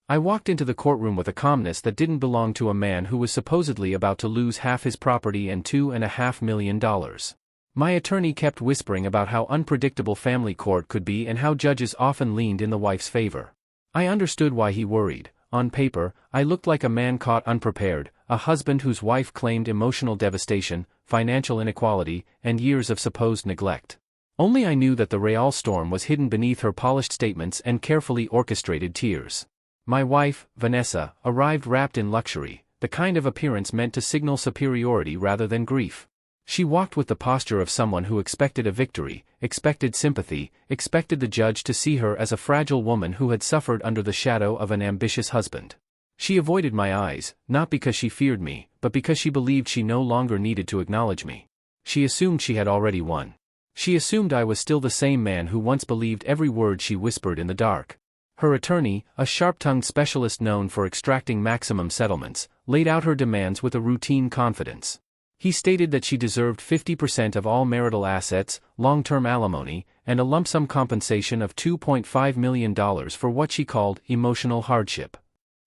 I walked into the courtroom with a calmness that didn't belong to a man who was supposedly about to lose half his property and $2.5 million. My attorney kept whispering about how unpredictable family court could be and how judges often leaned in the wife's favor. I understood why he worried. On paper, I looked like a man caught unprepared, a husband whose wife claimed emotional devastation, financial inequality, and years of supposed neglect. Only I knew that the real storm was hidden beneath her polished statements and carefully orchestrated tears. My wife, Vanessa, arrived wrapped in luxury, the kind of appearance meant to signal superiority rather than grief. She walked with the posture of someone who expected a victory, expected sympathy, expected the judge to see her as a fragile woman who had suffered under the shadow of an ambitious husband. She avoided my eyes, not because she feared me, but because she believed she no longer needed to acknowledge me. She assumed she had already won. She assumed I was still the same man who once believed every word she whispered in the dark. Her attorney, a sharp-tongued specialist known for extracting maximum settlements, laid out her demands with a routine confidence. He stated that she deserved 50% of all marital assets, long-term alimony, and a lump sum compensation of $2.5 million for what she called emotional hardship.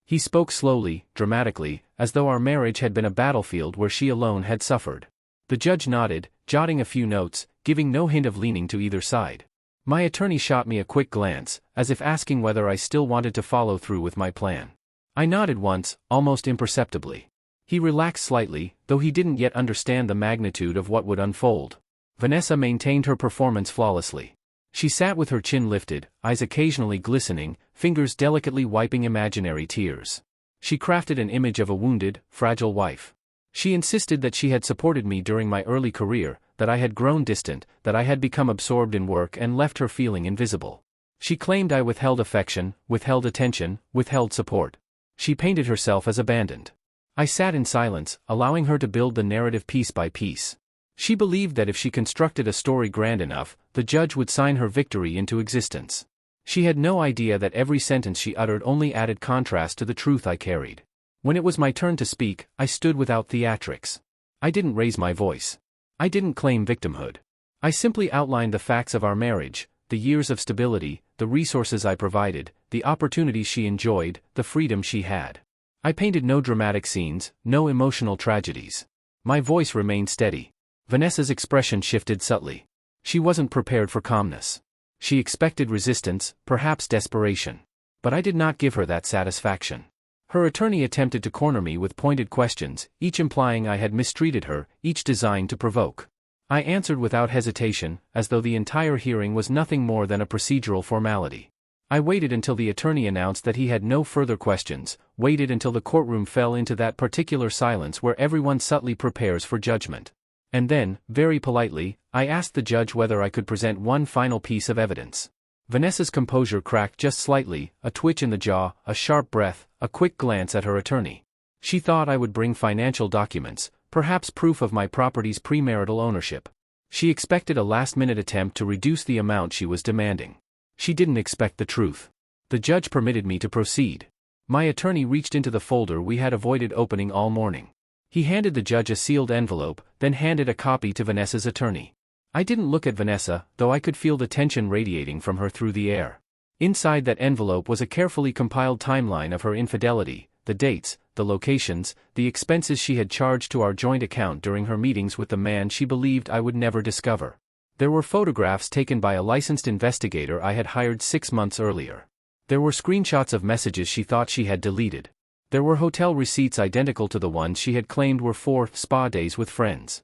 He spoke slowly, dramatically, as though our marriage had been a battlefield where she alone had suffered. The judge nodded, jotting a few notes, giving no hint of leaning to either side. My attorney shot me a quick glance, as if asking whether I still wanted to follow through with my plan. I nodded once, almost imperceptibly. He relaxed slightly, though he didn't yet understand the magnitude of what would unfold. Vanessa maintained her performance flawlessly. She sat with her chin lifted, eyes occasionally glistening, fingers delicately wiping imaginary tears. She crafted an image of a wounded, fragile wife. She insisted that she had supported me during my early career, that I had grown distant, that I had become absorbed in work and left her feeling invisible. She claimed I withheld affection, withheld attention, withheld support. She painted herself as abandoned. I sat in silence, allowing her to build the narrative piece by piece. She believed that if she constructed a story grand enough, the judge would sign her victory into existence. She had no idea that every sentence she uttered only added contrast to the truth I carried. When it was my turn to speak, I stood without theatrics. I didn't raise my voice. I didn't claim victimhood. I simply outlined the facts of our marriage, the years of stability, the resources I provided, the opportunities she enjoyed, the freedom she had. I painted no dramatic scenes, no emotional tragedies. My voice remained steady. Vanessa's expression shifted subtly. She wasn't prepared for calmness. She expected resistance, perhaps desperation. But I did not give her that satisfaction. Her attorney attempted to corner me with pointed questions, each implying I had mistreated her, each designed to provoke. I answered without hesitation, as though the entire hearing was nothing more than a procedural formality. I waited until the attorney announced that he had no further questions, waited until the courtroom fell into that particular silence where everyone subtly prepares for judgment. And then, very politely, I asked the judge whether I could present one final piece of evidence. Vanessa's composure cracked just slightly, a twitch in the jaw, a sharp breath, a quick glance at her attorney. She thought I would bring financial documents, perhaps proof of my property's premarital ownership. She expected a last-minute attempt to reduce the amount she was demanding. She didn't expect the truth. The judge permitted me to proceed. My attorney reached into the folder we had avoided opening all morning. He handed the judge a sealed envelope, then handed a copy to Vanessa's attorney. I didn't look at Vanessa, though I could feel the tension radiating from her through the air. Inside that envelope was a carefully compiled timeline of her infidelity, the dates, the locations, the expenses she had charged to our joint account during her meetings with the man she believed I would never discover. There were photographs taken by a licensed investigator I had hired 6 months earlier. There were screenshots of messages she thought she had deleted. There were hotel receipts identical to the ones she had claimed were for spa days with friends.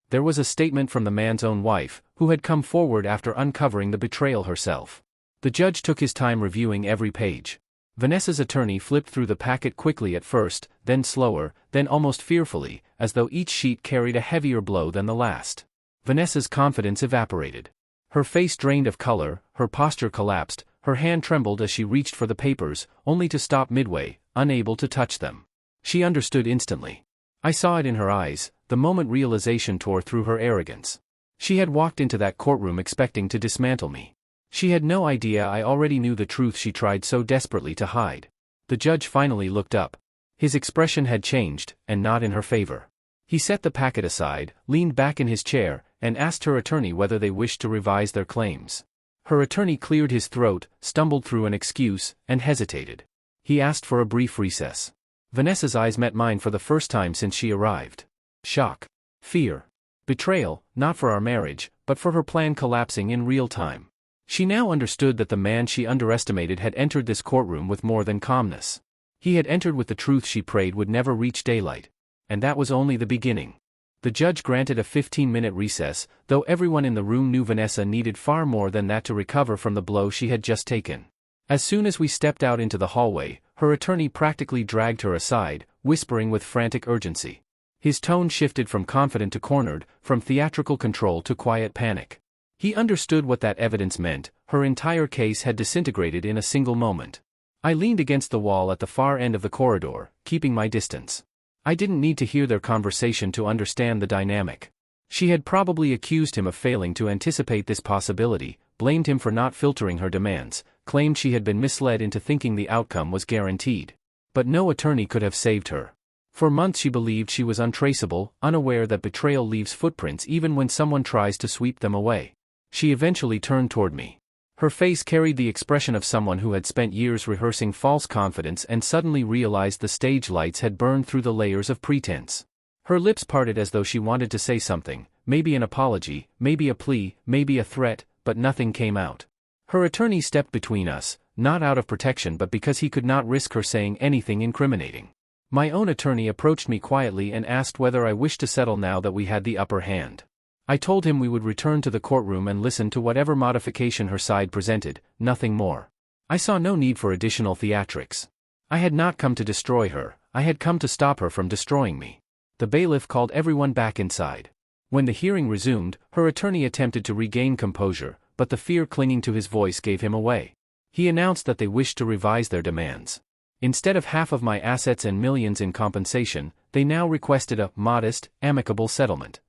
There was a statement from the man's own wife, who had come forward after uncovering the betrayal herself. The judge took his time reviewing every page. Vanessa's attorney flipped through the packet quickly at first, then slower, then almost fearfully, as though each sheet carried a heavier blow than the last. Vanessa's confidence evaporated. Her face drained of color, her posture collapsed, her hand trembled as she reached for the papers, only to stop midway, unable to touch them. She understood instantly. I saw it in her eyes, the moment realization tore through her arrogance. She had walked into that courtroom expecting to dismantle me. She had no idea I already knew the truth she tried so desperately to hide. The judge finally looked up. His expression had changed, and not in her favor. He set the packet aside, leaned back in his chair, and asked her attorney whether they wished to revise their claims. Her attorney cleared his throat, stumbled through an excuse, and hesitated. He asked for a brief recess. Vanessa's eyes met mine for the first time since she arrived. Shock. Fear. Betrayal, not for our marriage, but for her plan collapsing in real time. She now understood that the man she underestimated had entered this courtroom with more than calmness. He had entered with the truth she prayed would never reach daylight. And that was only the beginning. The judge granted a 15-minute recess, though everyone in the room knew Vanessa needed far more than that to recover from the blow she had just taken. As soon as we stepped out into the hallway, her attorney practically dragged her aside, whispering with frantic urgency. His tone shifted from confident to cornered, from theatrical control to quiet panic. He understood what that evidence meant. Her entire case had disintegrated in a single moment. I leaned against the wall at the far end of the corridor, keeping my distance. I didn't need to hear their conversation to understand the dynamic. She had probably accused him of failing to anticipate this possibility, blamed him for not filtering her demands, claimed she had been misled into thinking the outcome was guaranteed. But no attorney could have saved her. For months she believed she was untraceable, unaware that betrayal leaves footprints even when someone tries to sweep them away. She eventually turned toward me. Her face carried the expression of someone who had spent years rehearsing false confidence and suddenly realized the stage lights had burned through the layers of pretense. Her lips parted as though she wanted to say something, maybe an apology, maybe a plea, maybe a threat, but nothing came out. Her attorney stepped between us, not out of protection but because he could not risk her saying anything incriminating. My own attorney approached me quietly and asked whether I wished to settle now that we had the upper hand. I told him we would return to the courtroom and listen to whatever modification her side presented, nothing more. I saw no need for additional theatrics. I had not come to destroy her, I had come to stop her from destroying me. The bailiff called everyone back inside. When the hearing resumed, her attorney attempted to regain composure, but the fear clinging to his voice gave him away. He announced that they wished to revise their demands. Instead of half of my assets and millions in compensation, they now requested a modest, amicable settlement.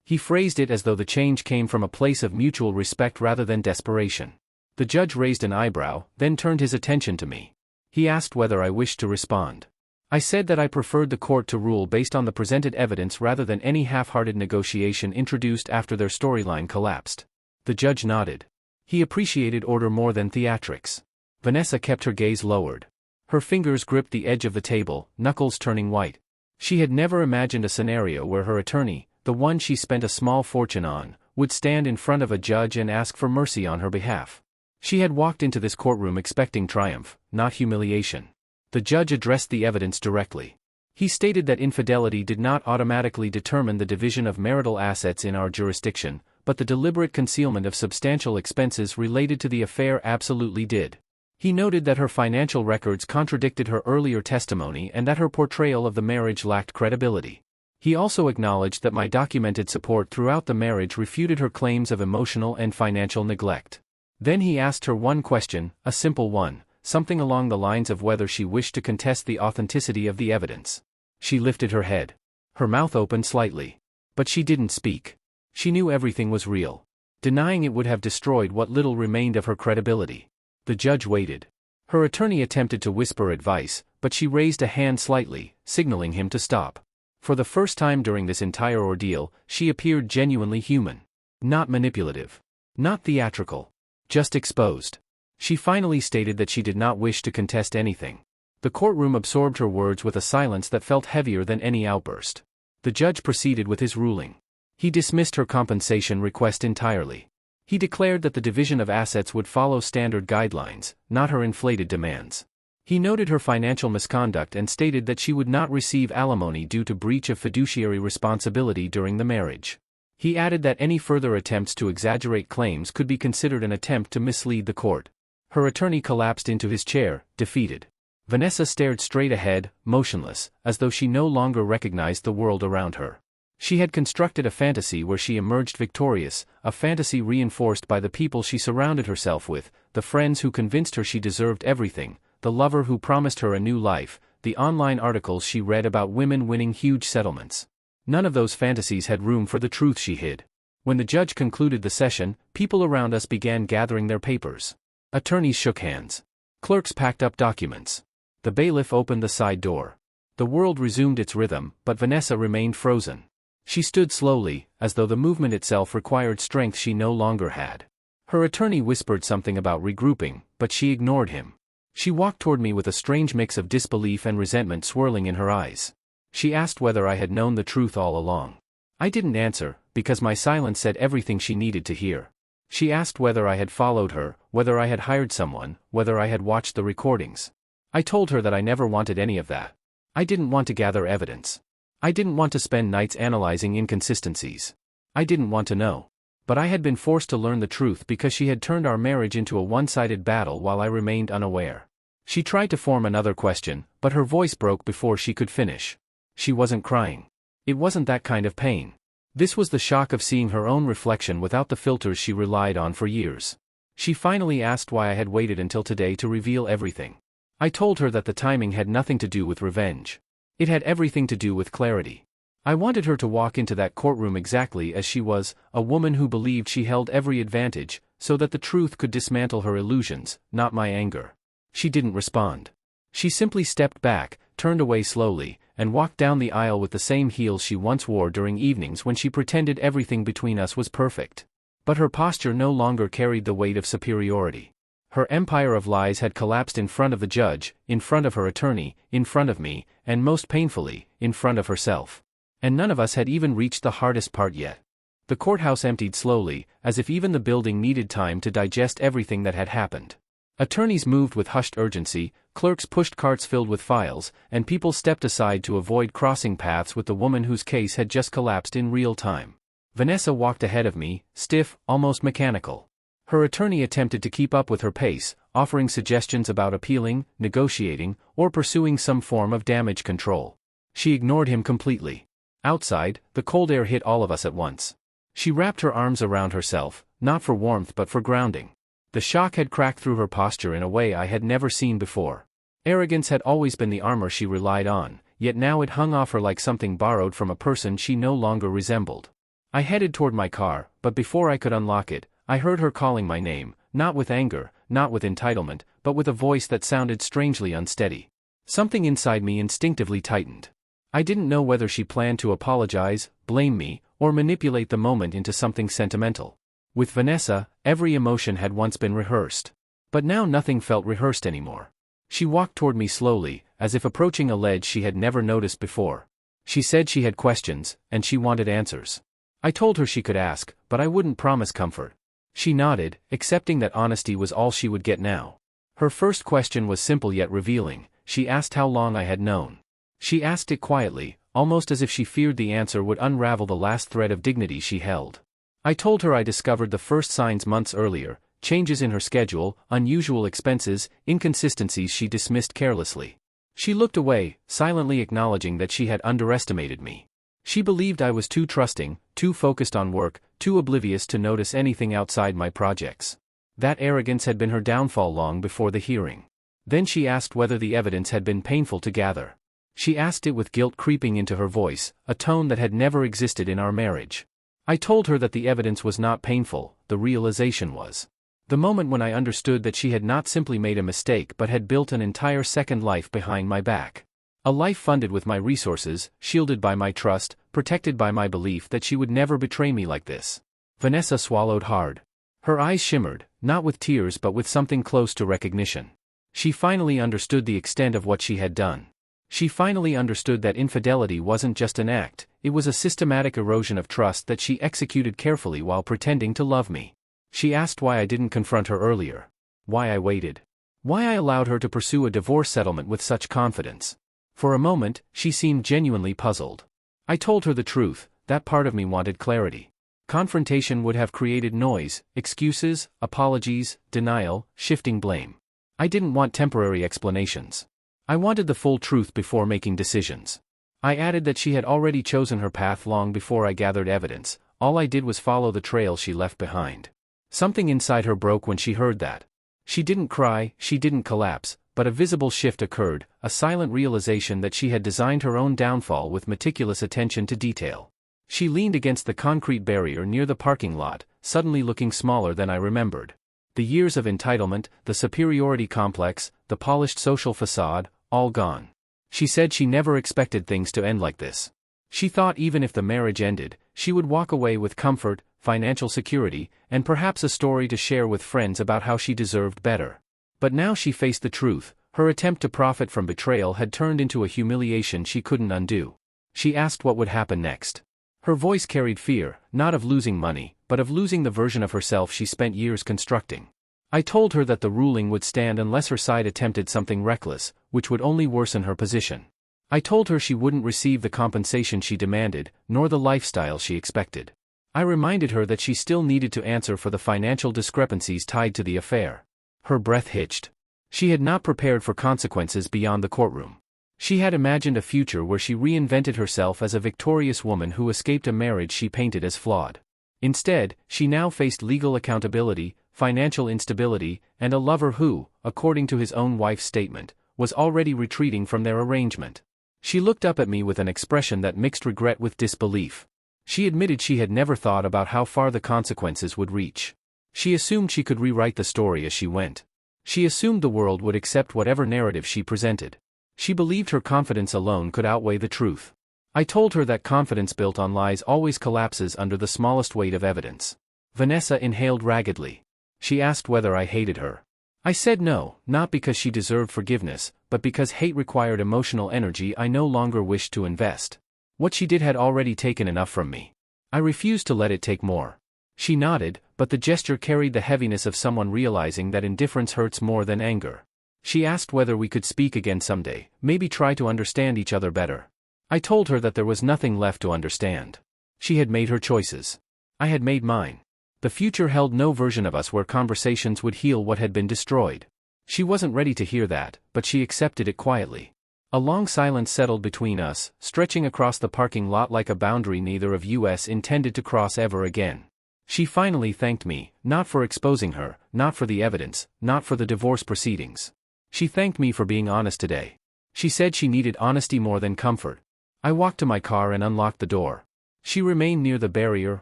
He phrased it as though the change came from a place of mutual respect rather than desperation. The judge raised an eyebrow, then turned his attention to me. He asked whether I wished to respond. I said that I preferred the court to rule based on the presented evidence rather than any half-hearted negotiation introduced after their storyline collapsed. The judge nodded. He appreciated order more than theatrics. Vanessa kept her gaze lowered. Her fingers gripped the edge of the table, knuckles turning white. She had never imagined a scenario where her attorney, the one she spent a small fortune on, would stand in front of a judge and ask for mercy on her behalf. She had walked into this courtroom expecting triumph, not humiliation. The judge addressed the evidence directly. He stated that infidelity did not automatically determine the division of marital assets in our jurisdiction, but the deliberate concealment of substantial expenses related to the affair absolutely did. He noted that her financial records contradicted her earlier testimony and that her portrayal of the marriage lacked credibility. He also acknowledged that my documented support throughout the marriage refuted her claims of emotional and financial neglect. Then he asked her one question, a simple one, something along the lines of whether she wished to contest the authenticity of the evidence. She lifted her head. Her mouth opened slightly. But she didn't speak. She knew everything was real. Denying it would have destroyed what little remained of her credibility. The judge waited. Her attorney attempted to whisper advice, but she raised a hand slightly, signaling him to stop. For the first time during this entire ordeal, she appeared genuinely human. Not manipulative. Not theatrical. Just exposed. She finally stated that she did not wish to contest anything. The courtroom absorbed her words with a silence that felt heavier than any outburst. The judge proceeded with his ruling. He dismissed her compensation request entirely. He declared that the division of assets would follow standard guidelines, not her inflated demands. He noted her financial misconduct and stated that she would not receive alimony due to breach of fiduciary responsibility during the marriage. He added that any further attempts to exaggerate claims could be considered an attempt to mislead the court. Her attorney collapsed into his chair, defeated. Vanessa stared straight ahead, motionless, as though she no longer recognized the world around her. She had constructed a fantasy where she emerged victorious, a fantasy reinforced by the people she surrounded herself with, the friends who convinced her she deserved everything, the lover who promised her a new life, the online articles she read about women winning huge settlements. None of those fantasies had room for the truth she hid. When the judge concluded the session, people around us began gathering their papers. Attorneys shook hands. Clerks packed up documents. The bailiff opened the side door. The world resumed its rhythm, but Vanessa remained frozen. She stood slowly, as though the movement itself required strength she no longer had. Her attorney whispered something about regrouping, but she ignored him. She walked toward me with a strange mix of disbelief and resentment swirling in her eyes. She asked whether I had known the truth all along. I didn't answer, because my silence said everything she needed to hear. She asked whether I had followed her, whether I had hired someone, whether I had watched the recordings. I told her that I never wanted any of that. I didn't want to gather evidence. I didn't want to spend nights analyzing inconsistencies. I didn't want to know. But I had been forced to learn the truth because she had turned our marriage into a one-sided battle while I remained unaware. She tried to form another question, but her voice broke before she could finish. She wasn't crying. It wasn't that kind of pain. This was the shock of seeing her own reflection without the filters she relied on for years. She finally asked why I had waited until today to reveal everything. I told her that the timing had nothing to do with revenge. It had everything to do with clarity. I wanted her to walk into that courtroom exactly as she was, a woman who believed she held every advantage, so that the truth could dismantle her illusions, not my anger. She didn't respond. She simply stepped back, turned away slowly, and walked down the aisle with the same heels she once wore during evenings when she pretended everything between us was perfect. But her posture no longer carried the weight of superiority. Her empire of lies had collapsed in front of the judge, in front of her attorney, in front of me, and most painfully, in front of herself. And none of us had even reached the hardest part yet. The courthouse emptied slowly, as if even the building needed time to digest everything that had happened. Attorneys moved with hushed urgency, clerks pushed carts filled with files, and people stepped aside to avoid crossing paths with the woman whose case had just collapsed in real time. Vanessa walked ahead of me, stiff, almost mechanical. Her attorney attempted to keep up with her pace, offering suggestions about appealing, negotiating, or pursuing some form of damage control. She ignored him completely. Outside, the cold air hit all of us at once. She wrapped her arms around herself, not for warmth but for grounding. The shock had cracked through her posture in a way I had never seen before. Arrogance had always been the armor she relied on, yet now it hung off her like something borrowed from a person she no longer resembled. I headed toward my car, but before I could unlock it, I heard her calling my name, not with anger, not with entitlement, but with a voice that sounded strangely unsteady. Something inside me instinctively tightened. I didn't know whether she planned to apologize, blame me, or manipulate the moment into something sentimental. With Vanessa, every emotion had once been rehearsed. But now nothing felt rehearsed anymore. She walked toward me slowly, as if approaching a ledge she had never noticed before. She said she had questions, and she wanted answers. I told her she could ask, but I wouldn't promise comfort. She nodded, accepting that honesty was all she would get now. Her first question was simple yet revealing. She asked how long I had known. She asked it quietly, almost as if she feared the answer would unravel the last thread of dignity she held. I told her I discovered the first signs months earlier, changes in her schedule, unusual expenses, inconsistencies she dismissed carelessly. She looked away, silently acknowledging that she had underestimated me. She believed I was too trusting, too focused on work, too oblivious to notice anything outside my projects. That arrogance had been her downfall long before the hearing. Then she asked whether the evidence had been painful to gather. She asked it with guilt creeping into her voice, a tone that had never existed in our marriage. I told her that the evidence was not painful, the realization was. The moment when I understood that she had not simply made a mistake but had built an entire second life behind my back. A life funded with my resources, shielded by my trust, protected by my belief that she would never betray me like this. Vanessa swallowed hard. Her eyes shimmered, not with tears but with something close to recognition. She finally understood the extent of what she had done. She finally understood that infidelity wasn't just an act, it was a systematic erosion of trust that she executed carefully while pretending to love me. She asked why I didn't confront her earlier. Why I waited. Why I allowed her to pursue a divorce settlement with such confidence. For a moment, she seemed genuinely puzzled. I told her the truth, that part of me wanted clarity. Confrontation would have created noise, excuses, apologies, denial, shifting blame. I didn't want temporary explanations. I wanted the full truth before making decisions. I added that she had already chosen her path long before I gathered evidence, all I did was follow the trail she left behind. Something inside her broke when she heard that. She didn't cry, she didn't collapse, but a visible shift occurred, a silent realization that she had designed her own downfall with meticulous attention to detail. She leaned against the concrete barrier near the parking lot, suddenly looking smaller than I remembered. The years of entitlement, the superiority complex, the polished social facade, all gone. She said she never expected things to end like this. She thought even if the marriage ended, she would walk away with comfort, financial security, and perhaps a story to share with friends about how she deserved better. But now she faced the truth. Her attempt to profit from betrayal had turned into a humiliation she couldn't undo. She asked what would happen next. Her voice carried fear, not of losing money, but of losing the version of herself she spent years constructing. I told her that the ruling would stand unless her side attempted something reckless, which would only worsen her position. I told her she wouldn't receive the compensation she demanded, nor the lifestyle she expected. I reminded her that she still needed to answer for the financial discrepancies tied to the affair. Her breath hitched. She had not prepared for consequences beyond the courtroom. She had imagined a future where she reinvented herself as a victorious woman who escaped a marriage she painted as flawed. Instead, she now faced legal accountability, financial instability, and a lover who, according to his own wife's statement, was already retreating from their arrangement. She looked up at me with an expression that mixed regret with disbelief. She admitted she had never thought about how far the consequences would reach. She assumed she could rewrite the story as she went. She assumed the world would accept whatever narrative she presented. She believed her confidence alone could outweigh the truth. I told her that confidence built on lies always collapses under the smallest weight of evidence. Vanessa inhaled raggedly. She asked whether I hated her. I said no, not because she deserved forgiveness, but because hate required emotional energy I no longer wished to invest. What she did had already taken enough from me. I refused to let it take more. She nodded, but the gesture carried the heaviness of someone realizing that indifference hurts more than anger. She asked whether we could speak again someday, maybe try to understand each other better. I told her that there was nothing left to understand. She had made her choices. I had made mine. The future held no version of us where conversations would heal what had been destroyed. She wasn't ready to hear that, but she accepted it quietly. A long silence settled between us, stretching across the parking lot like a boundary neither of us intended to cross ever again. She finally thanked me, not for exposing her, not for the evidence, not for the divorce proceedings. She thanked me for being honest today. She said she needed honesty more than comfort. I walked to my car and unlocked the door. She remained near the barrier,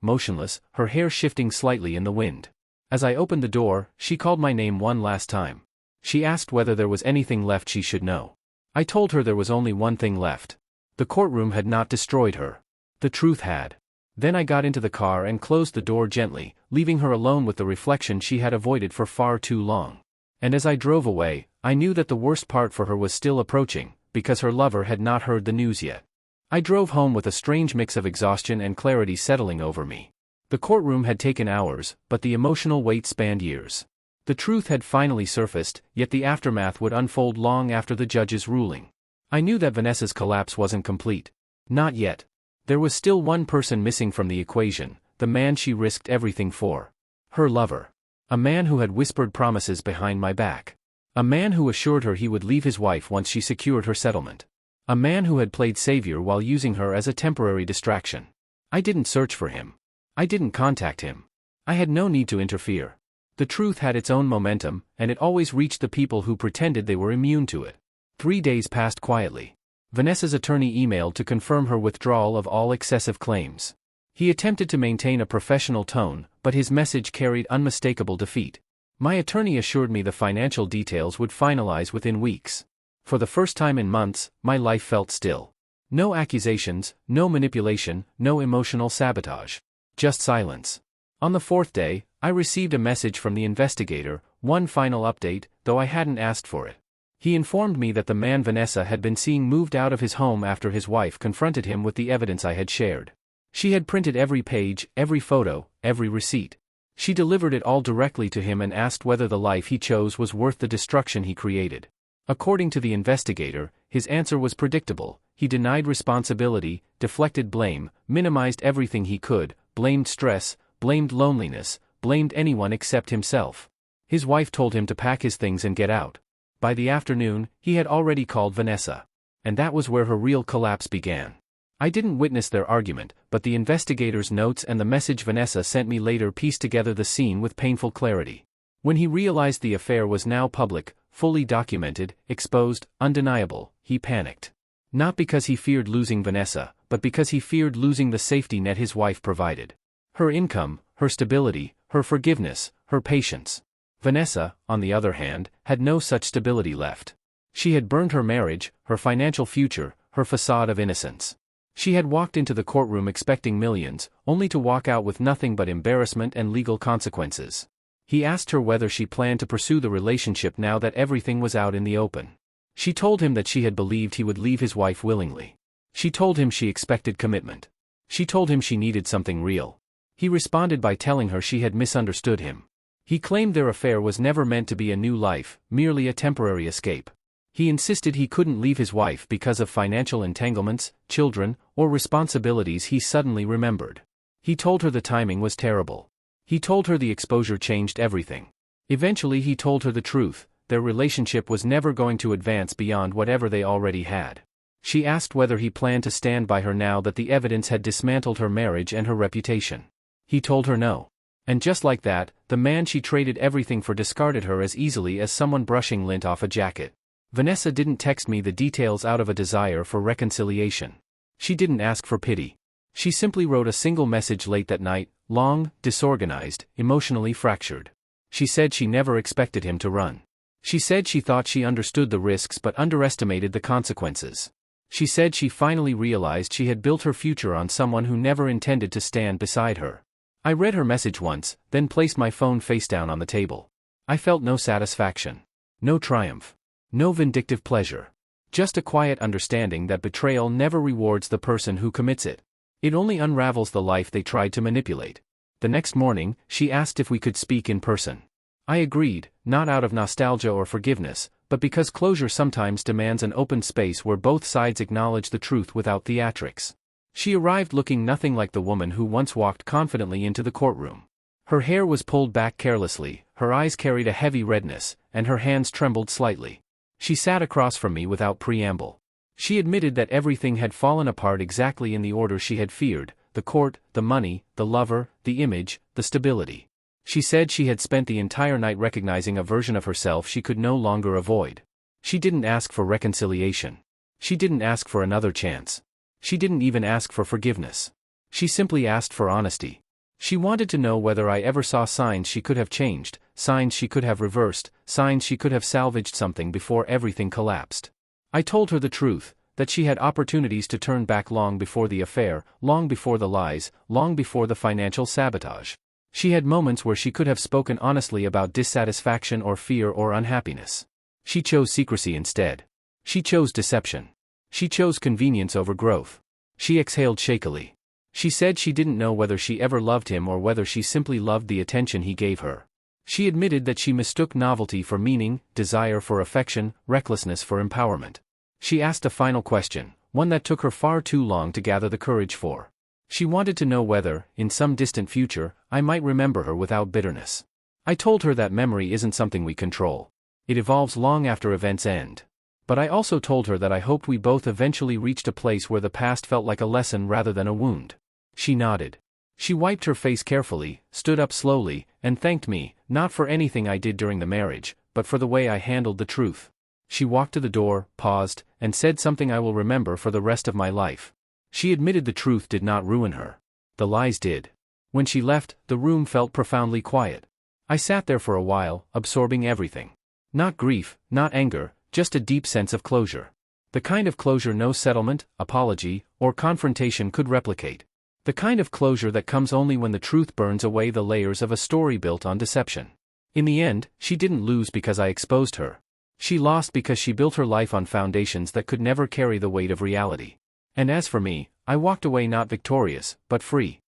motionless, her hair shifting slightly in the wind. As I opened the door, she called my name one last time. She asked whether there was anything left she should know. I told her there was only one thing left. The courtroom had not destroyed her. The truth had. Then I got into the car and closed the door gently, leaving her alone with the reflection she had avoided for far too long. And as I drove away, I knew that the worst part for her was still approaching, because her lover had not heard the news yet. I drove home with a strange mix of exhaustion and clarity settling over me. The courtroom had taken hours, but the emotional wait spanned years. The truth had finally surfaced, yet the aftermath would unfold long after the judge's ruling. I knew that Vanessa's collapse wasn't complete. Not yet. There was still one person missing from the equation, the man she risked everything for. Her lover. A man who had whispered promises behind my back. A man who assured her he would leave his wife once she secured her settlement. A man who had played savior while using her as a temporary distraction. I didn't search for him. I didn't contact him. I had no need to interfere. The truth had its own momentum, and it always reached the people who pretended they were immune to it. 3 days passed quietly. Vanessa's attorney emailed to confirm her withdrawal of all excessive claims. He attempted to maintain a professional tone, but his message carried unmistakable defeat. My attorney assured me the financial details would finalize within weeks. For the first time in months, my life felt still. No accusations, no manipulation, no emotional sabotage. Just silence. On the 4th day, I received a message from the investigator, one final update, though I hadn't asked for it. He informed me that the man Vanessa had been seeing moved out of his home after his wife confronted him with the evidence I had shared. She had printed every page, every photo, every receipt. She delivered it all directly to him and asked whether the life he chose was worth the destruction he created. According to the investigator, his answer was predictable. He denied responsibility, deflected blame, minimized everything he could, blamed stress, blamed loneliness, blamed anyone except himself. His wife told him to pack his things and get out. By the afternoon, he had already called Vanessa. And that was where her real collapse began. I didn't witness their argument, but the investigator's notes and the message Vanessa sent me later pieced together the scene with painful clarity. When he realized the affair was now public, fully documented, exposed, undeniable, he panicked. Not because he feared losing Vanessa, but because he feared losing the safety net his wife provided. Her income, her stability, her forgiveness, her patience. Vanessa, on the other hand, had no such stability left. She had burned her marriage, her financial future, her facade of innocence. She had walked into the courtroom expecting millions, only to walk out with nothing but embarrassment and legal consequences. He asked her whether she planned to pursue the relationship now that everything was out in the open. She told him that she had believed he would leave his wife willingly. She told him she expected commitment. She told him she needed something real. He responded by telling her she had misunderstood him. He claimed their affair was never meant to be a new life, merely a temporary escape. He insisted he couldn't leave his wife because of financial entanglements, children, or responsibilities he suddenly remembered. He told her the timing was terrible. He told her the exposure changed everything. Eventually he told her the truth, their relationship was never going to advance beyond whatever they already had. She asked whether he planned to stand by her now that the evidence had dismantled her marriage and her reputation. He told her no. And just like that, the man she traded everything for discarded her as easily as someone brushing lint off a jacket. Vanessa didn't text me the details out of a desire for reconciliation. She didn't ask for pity. She simply wrote a single message late that night, long, disorganized, emotionally fractured. She said she never expected him to run. She said she thought she understood the risks but underestimated the consequences. She said she finally realized she had built her future on someone who never intended to stand beside her. I read her message once, then placed my phone face down on the table. I felt no satisfaction. No triumph. No vindictive pleasure. Just a quiet understanding that betrayal never rewards the person who commits it. It only unravels the life they tried to manipulate. The next morning, she asked if we could speak in person. I agreed, not out of nostalgia or forgiveness, but because closure sometimes demands an open space where both sides acknowledge the truth without theatrics. She arrived looking nothing like the woman who once walked confidently into the courtroom. Her hair was pulled back carelessly, her eyes carried a heavy redness, and her hands trembled slightly. She sat across from me without preamble. She admitted that everything had fallen apart exactly in the order she had feared: the court, the money, the lover, the image, the stability. She said she had spent the entire night recognizing a version of herself she could no longer avoid. She didn't ask for reconciliation. She didn't ask for another chance. She didn't even ask for forgiveness. She simply asked for honesty. She wanted to know whether I ever saw signs she could have changed, signs she could have reversed, signs she could have salvaged something before everything collapsed. I told her the truth, that she had opportunities to turn back long before the affair, long before the lies, long before the financial sabotage. She had moments where she could have spoken honestly about dissatisfaction or fear or unhappiness. She chose secrecy instead. She chose deception. She chose convenience over growth. She exhaled shakily. She said she didn't know whether she ever loved him or whether she simply loved the attention he gave her. She admitted that she mistook novelty for meaning, desire for affection, recklessness for empowerment. She asked a final question, one that took her far too long to gather the courage for. She wanted to know whether, in some distant future, I might remember her without bitterness. I told her that memory isn't something we control. It evolves long after events end. But I also told her that I hoped we both eventually reached a place where the past felt like a lesson rather than a wound. She nodded. She wiped her face carefully, stood up slowly, and thanked me, not for anything I did during the marriage, but for the way I handled the truth. She walked to the door, paused, and said something I will remember for the rest of my life. She admitted the truth did not ruin her. The lies did. When she left, the room felt profoundly quiet. I sat there for a while, absorbing everything. Not grief, not anger, just a deep sense of closure. The kind of closure no settlement, apology, or confrontation could replicate. The kind of closure that comes only when the truth burns away the layers of a story built on deception. In the end, she didn't lose because I exposed her. She lost because she built her life on foundations that could never carry the weight of reality. And as for me, I walked away not victorious, but free.